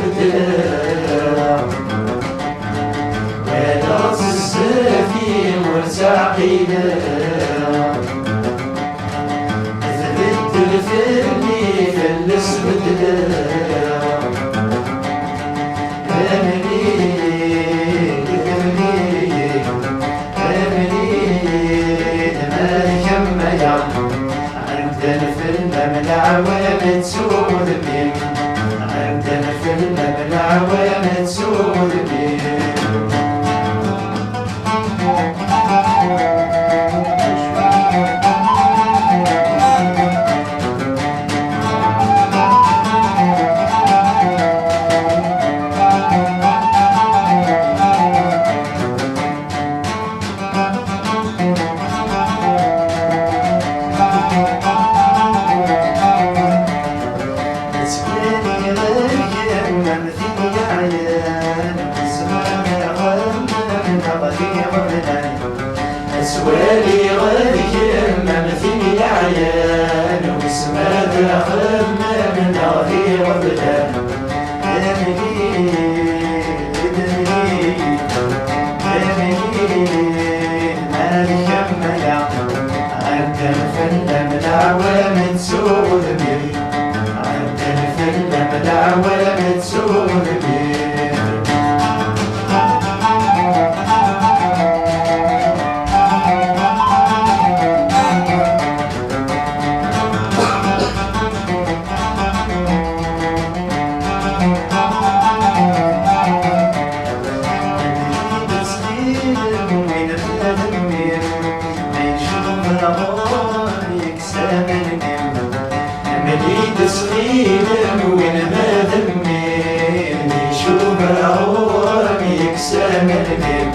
بدلا ولا تزفي مرتعقينا تبدل فيني فلس بدلا عندنا سود بيم عندنا في المبلع وين سود بيم سوالي غيرك ممثل العيان واسمه داخل من غير بلاد مالك ملا عندنا في المبلع ومن سود بيه عندنا في المبلع ومن سود بيه تسخين وين ما ذمين يشوف العوام يكسام البيب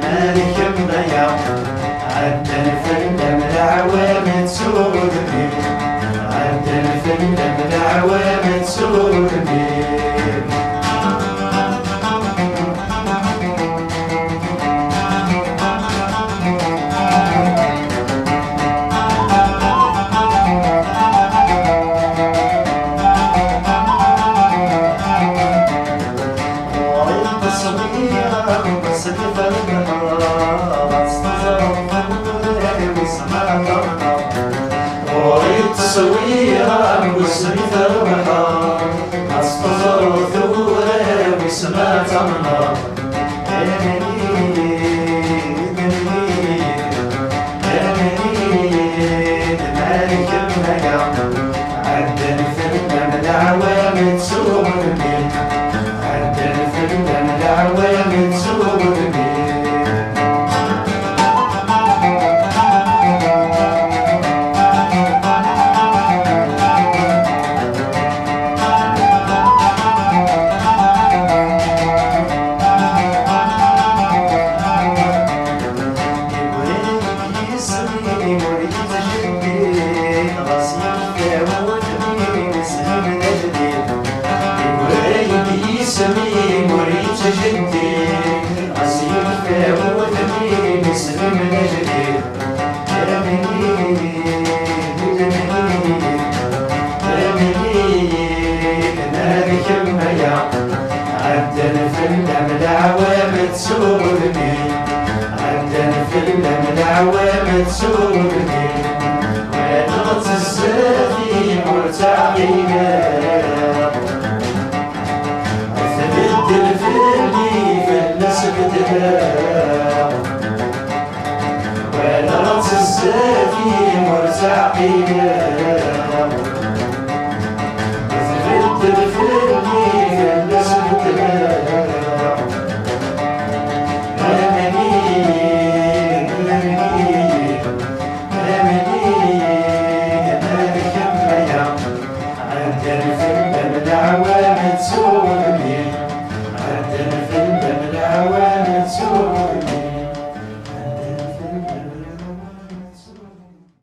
مالك مضيع عدنا في المبلع ومن سود بيب عدنا في المبلع ومن سود بيب تصويرا وسميت البحر أصطفر ثورة وسمات النار مالك المنع عدن في المبلع ومن سوق البيت عدن في المبلع ومن سوق البيت سمين وريت جدي عسير فاو ثمين سلم نجدي مالك ميا عدنا في المبلع ومتسولني عدنا في المبلع ومتسولني ونغط الزافي مرتاحينا بدل فيني فلس بدلا ولا رأس الزافي مرتاحينا بدل فيني فلس بدلا مالك ميا عندنا في